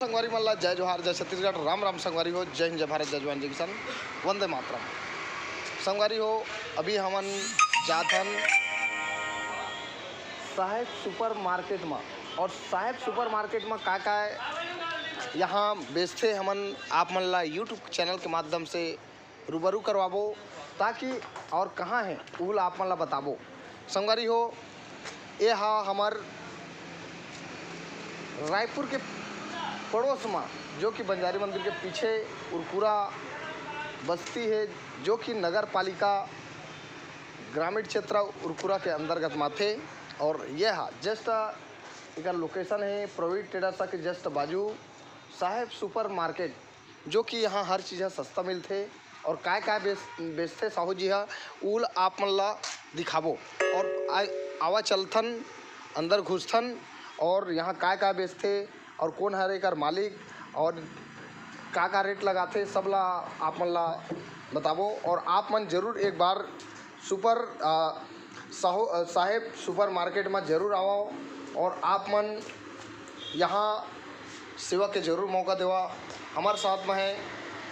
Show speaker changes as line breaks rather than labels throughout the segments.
संगवारी मल्ला जय जोहार जय छत्तीसगढ़ राम राम संगवारी हो जय हिंद जय भारत जय जवान जय किसान वंदे मातरम संगवारी हो। अभी हमन जाथन साहेब सुपर मार्केट में और साहेब सुपर मार्केट में का यहाँ बेचते हमन आप मन ला यूट्यूब चैनल के माध्यम से रूबरू करवाबो ताकि और कहाँ है वो आप मन ला बताबो। संगवारी हो ये हमार रायपुर के पड़ोस में जो कि बंजारी मंदिर के पीछे उरपुरा बस्ती है जो कि नगर पालिका ग्रामीण क्षेत्र उरपुरा के अंतर्गत माथे। और यह जस्ट एक लोकेशन है प्रवीण ट्रेडर्स के जस्ट बाजू साहेब सुपर मार्केट जो कि यहाँ हर चीज़ सस्ता मिलते और क्या बेचते साहू जी है उल आप मन ला दिखाबो और आवा चलथन अंदर घुसथन और यहाँ क्या बेचते और कौन है एक मालिक और का रेट लगाते सब ला आप मन ला बताबो। और आप मन जरूर एक बार साहेब सुपर मार्केट में जरूर आओ और आप मन यहाँ सेवा के जरूर मौका देवा। हमारे साथ में है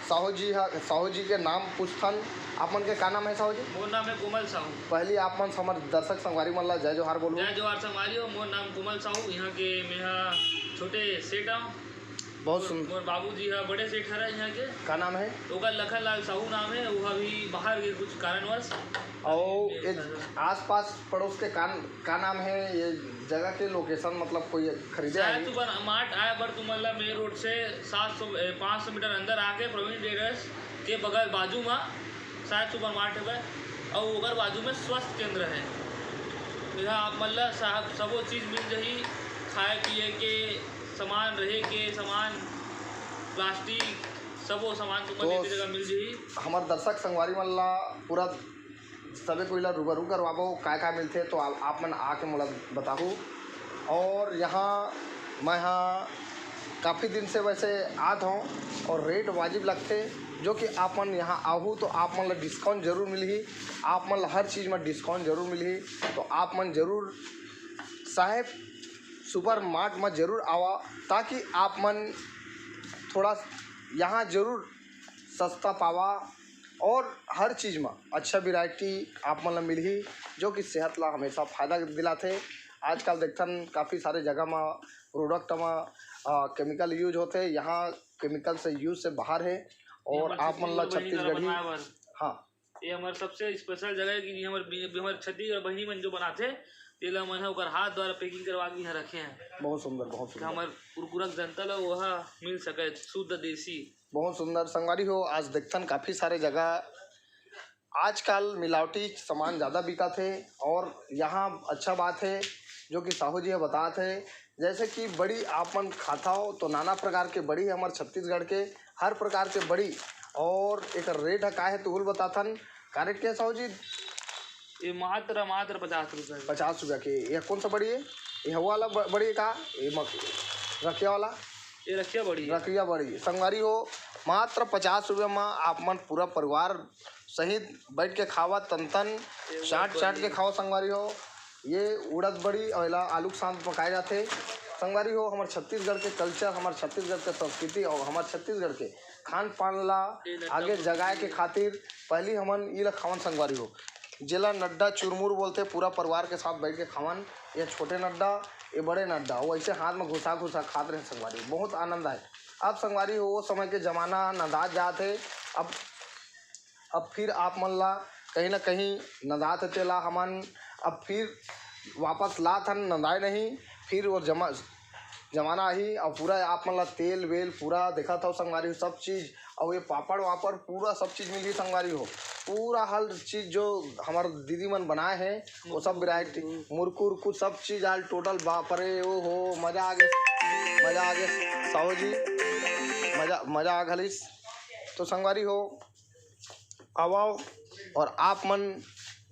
साहू जी के नाम पूछथन आप मन के का नाम है साहू जी?
मोर नाम है कोमल साहू।
पहली आप मन हमारे दर्शक संगवारी मन ला जय जोहार बोलो।
जय जोहार संगवारी हो। मोर नाम कोमल साहू यहाँ के मेहा छोटे सेठ हूँ।
बहुत सुंदर।
मोर बाबूजी है बड़े सेठ है यहाँ के।
का नाम है?
ओका लखन लाल साहू नाम है। वो अभी बाहर के कुछ कारणवश
और आस पास पड़ोस के का नाम है ये जगह के लोकेशन मतलब कोई खरीदे
शायद सुपर मार्ट आया पर तुम्हारा मेन रोड से 500 मीटर अंदर आके प्रवीण ट्रेडर्स के बगल बाजू में शायद सुपर मार्ट है और उधर बाजू में स्वास्थ्य केंद्र है। यहाँ आप मतलब साहब सबो चीज़ मिल रही खाए पिए के सामान रहे के सामान प्लास्टिक सबो सामान तुम्हें तो जगह मिल रही।
हमारे दर्शक संगवारी मन ला पूरा सबे कोई ला रूबरू करवाबो क्या मिलते तो आप मन आके मोला बताबू। और यहाँ मैं काफ़ी दिन से वैसे आत हूँ और रेट वाजिब लगते जो कि आप मन यहाँ आहू तो आप मन ला डिस्काउंट जरूर मिलही। आप मन ला हर चीज़ में डिस्काउंट जरूर मिलही तो आप मन जरूर साहेब सुपर मार्ट में जरूर आवा ताकि आप मन थोड़ा यहाँ जरूर सस्ता पावा और हर चीज़ में अच्छा वैरायटी आप मन ला मिलही जो कि सेहत ला हमेशा फ़ायदा दिलाते। आजकल देखथन काफ़ी सारे जगह में प्रोडक्ट में केमिकल यूज होते यहाँ केमिकल से यूज से बाहर है और आप मन ला छत्तीसगढ़ी। हाँ
ये हमारे सबसे स्पेशल जगह है कि हमारे छत्तीसगढ़ बहनी मन जो बनाते तेला मन है हाथ द्वारा पैकिंग करवा के यहाँ रखे हैं।
बहुत सुंदर बहुत सुंदर।
हमारे उर्वरक जनता ला वह मिल सके शुद्ध देसी।
बहुत सुंदर संगवारी हो। आज देखथन काफ़ी सारे जगह आजकल मिलावटी सामान ज़्यादा बिका थे और यहाँ अच्छा बात है जो कि साहू जी बताते हैं जैसे कि बड़ी आप मन खाता हो तो नाना प्रकार के बड़ी हमारे छत्तीसगढ़ के हर प्रकार के बड़ी और एक रेट है का है तो बताथन का रेट क्या साहू जी?
ये मात्र 50 रुपये।
50 रुपया के। यह कौन सा बड़ी है? यह वाला बड़ी का ये रखिया वाला?
ये रखिया बड़ी।
रखिया बड़ी संगवारी हो मात्र 50 रुपये में आप मन पूरा परिवार सहित बैठ के खावा तन चाट के खाओ। संगवारी हो ये उड़द बड़ी और आलू के साथ पकाए जाते। संगवारी हो हमारे छत्तीसगढ़ के कल्चर हमारे छत्तीसगढ़ के संस्कृति और हमारे छत्तीसगढ़ के खान पान ला आगे जगाए के खातिर पहली हमन ये खावन संगवारी हो जिला नड्डा चुरमुर बोलते पूरा परिवार के साथ बैठ के खावन। ये छोटे नड्डा ये बड़े नड्डा वो ऐसे हाथ में घुसा खाते रहे संगवारी बहुत आनंद आए। अब संगवारी हो वो समय के ज़माना नदात जाते अब फिर आप मन ला कहीं ना कहीं नदात तेला हमन अब फिर वापस ला थन नदाए नहीं फिर वो जमाना ही और पूरा आप मन ला तेल वेल पूरा देखा था संगवारी हो सब चीज़ और ये पापड़ वापड़ पूरा सब चीज़ मिली संगवारी हो पूरा हर चीज़ जो हमारे दीदी मन बनाए हैं वो सब वैरायटी मुरकू सब चीज़ आल टोटल बापरे ओ हो मज़ा आ गया साहू जी मज़ा आ गलिस। तो संगवारी हो आओ और आप मन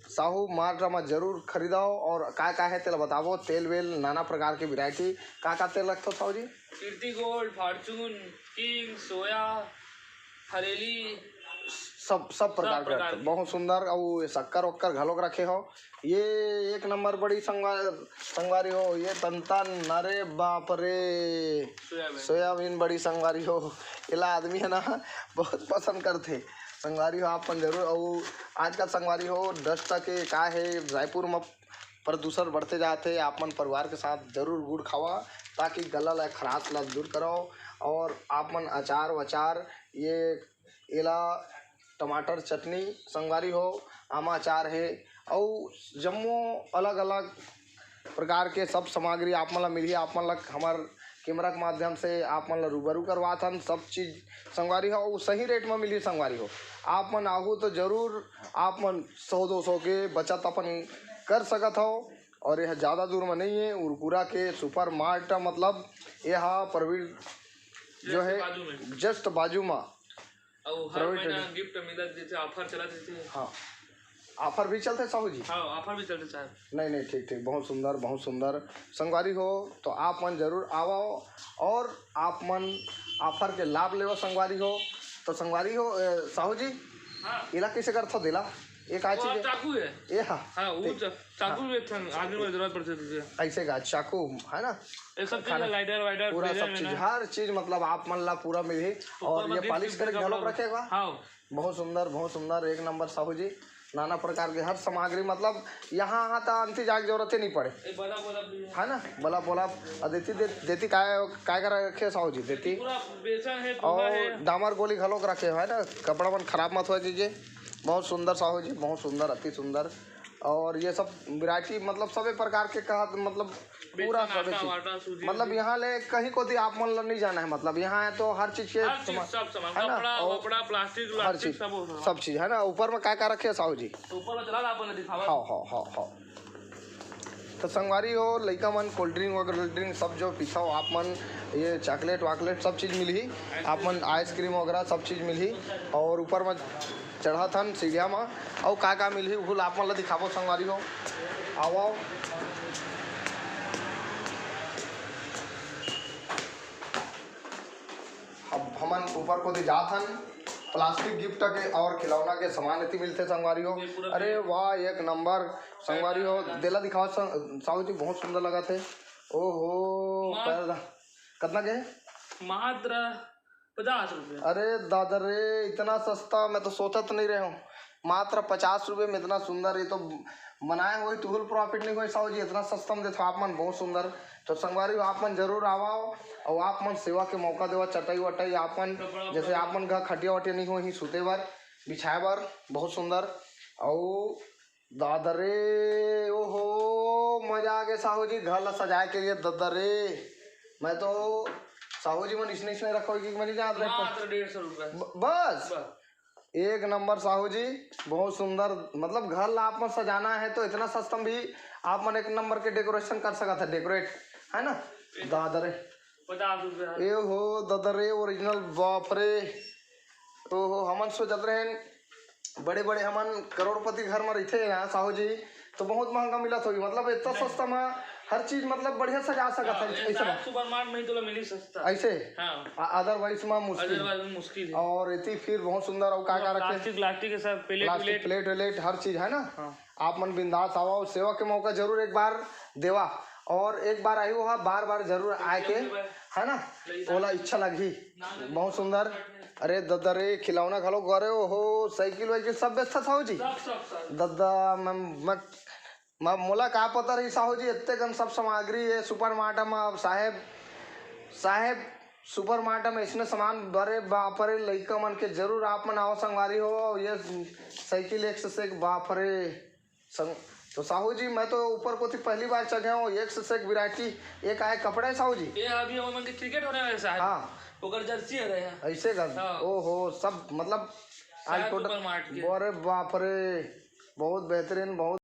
साहू मार्ट में जरूर खरीदाओ और का है तेल बताओ तेल वेल नाना प्रकार की वैरायटी का तेल रखते हो साहू जी?
कीर्ति गोल्ड फॉर्चून किंग सोया हरेली
सब प्रकार
प्रकार
के
के।
बहुत सुंदर। और ये शक्कर वक्कर घलोक रखे हो, ये एक नंबर बड़ी संगवारी हो। ये तंतन, अरे बाप रे, सोयाबीन बड़ी संगवारी हो। इला आदमी है ना बहुत पसंद करते संगवारी हो आपन जरूर। और आज का संगवारी हो 10 के का है रायपुर में प्रदूषण बढ़ते जाते, आपन परिवार के साथ जरूर गुड़ खावा ताकि गला ला खराश ला दूर करो। और आपमन अचार वचार ये इला टमाटर चटनी संगवारी हो, आमा अचार है और जम्मो अलग अलग प्रकार के सब सामग्री आप मन ला मिली। आप मन ला हमार कैमरा के माध्यम से आप मन ला रूबरू करवाथन सब चीज़ संगवारी हो और सही रेट में मिली संगवारी हो। आप मन आहू तो जरूर आप मन 100-200 के बचत अपन कर सकत हो। और यह ज़्यादा दूर में नहीं है, उरपुरा के सुपर मार्ट मतलब यह प्रवीण जो है
बाजू में
जस्ट बाजू में।
और हर महीना गिफ्ट मिलत जैसे ऑफर चला देते।
हाँ ऑफर भी चलते साहू जी।
हाँ ऑफर भी चलते साहब।
नहीं नहीं ठीक ठीक, बहुत सुंदर संगवारी हो। तो आप मन जरूर आओ और आप मन ऑफर के लाभ लेवो संगवारी हो। तो संगवारी हो साहू जी
हाँ
इला कैसे करथो दिला एक आ
वो
चीज
चाकू है।
ये हाँ
हाँ वो चाकू भी आगे में जरूरत पड़ती थी।
ऐसे का चाकू है ना,
ये सब चीज लाइटर वाइटर
पूरा सब चीज हर चीज मतलब आप मन ला पूरा मिली। और ये पॉलिश करके घलोक रखेगा।
हाँ
बहुत सुंदर एक नंबर साहू जी। नाना प्रकार के हर सामग्री मतलब यहाँ तो अंति जाके जरूरत ही नहीं पड़े
बड़ा बड़ा भी है।
है ना। बोला देती काय कर रखे साहू जी देती।
पूरा बेसन है पोहा
और
है।
डामर गोली घलोक रखे है ना, कपड़ा मन खराब मत हो कीजिए। बहुत सुंदर साहू जी, बहुत सुंदर अति सुंदर। और ये सब वैरायटी मतलब सभी प्रकार के कहा मतलब पूरा सभी चीज मतलब यहाँ ले कहीं को आप मन ला नहीं जाना है। मतलब यहाँ है तो हर चीज के
सब सामान
है ना।
कपड़ा कपड़ा प्लास्टिक
हर
प्लास्टिक
चीज
सब
चीज है ना। ऊपर में क्या रखे साहू जी।
ऊपर में चला अपन दिखावा।
हाँ तो संगवारी हो लइका मन कोल्ड ड्रिंक सब जो पीछा हो आप मन ये चॉकलेट वाकलेट सब चीज़ मिली। आप मन आइसक्रीम वगैरह सब चीज़ मिली। और ऊपर में चढ़ा थन सीढ़िया में और का मिली भूल आप मन ला दिखाबो संगवारी हो। आओ अब हमन ऊपर को जाथन प्लास्टिक गिफ्ट के और खिलौना के सामान इतनी मिलते संगवारी हो। अरे वाह एक नंबर संगवारी हो। देला दिखाओ साहू जी, बहुत सुंदर लगा थे। ओहो कितना के
मात्र 50 रुपये।
अरे दादा रे इतना सस्ता, मैं तो सोचत नहीं रहा हूँ। मात्र 50 रुपये में इतना सुंदर, ये तो बनाए हुए टूल प्रॉफिट नहीं हुई साहू जी, इतना सस्ता में देते आप मन बहुत सुंदर। तो संगवारी हो आप मन जरूर आओ और आप मन सेवा के मौका देवा। चटाई वटाई आप मन जैसे आप मन का खटिया वटिया नहीं हो ही सूते बर बिछाए बर बहुत सुंदर। और दादा रे ओहो मजा आ गया साहू जी घर ला सजाए के लिए। दादा रे मैं तो साहू जी मन इसने रखो कि मैं याद रखो।
मात्र 150 रुपये
बस एक नंबर साहू जी, बहुत सुंदर। मतलब घर ला आप मन सजाना है तो इतना सस्ता भी आप मन एक नंबर के डेकोरेशन कर सकते है। डेकोरेट है ना। दादा रे
50 रुपये।
ए हो दादा रे ओरिजिनल बाप रे। ओहो हमन सोचत रहे बड़े बड़े हमन करोड़पति घर में रहते हैं साहू जी तो बहुत महंगा मिलत होगी। मतलब इतना सस्ता में हर चीज मतलब बढ़िया सजा सकता है ऐसे
सुपरमार्ट में ही तो मिली सस्ता
ऐसे।
हाँ
अदरवाइज में
मुश्किल है।
और इतनी फिर बहुत सुंदर और का रखे
प्लास्टिक के सब
प्लेट वेलेट हर चीज है ना। आप मन बिंदास आओ, सेवा के मौका जरूर एक बार देवा। और एक बार आई हुआ बार जरूर आए के है ना, ओला इच्छा लगी। बहुत सुंदर। अरे दादा रे खिलौना घलो करे हो, साइकिल वाइकिल सब व्यवस्था साहू जी। दादा मैं मोला का पता रही साहू जी इतने कम सब सामग्री है सुपर मार्ट में। साहेब सुपर मार्ट में इसने सामान बड़े बापरे लइका मन के जरूर आप मन आओ संगवारी हो। ये साइकिल एक से एक बापरे तो साहू जी मैं तो ऊपर को थी पहली बार चढ़े हूँ। एक से एक वैरायटी एक आए कपड़े साहू जी।
ये अभी हम के क्रिकेट होने वाले साहब।
हाँ
ओकर जर्सी है
ऐसे कर।
हाँ।
ओहो सब मतलब आज
सुपर मार्ट के।
अरे बाप रे बहुत बेहतरीन बहुत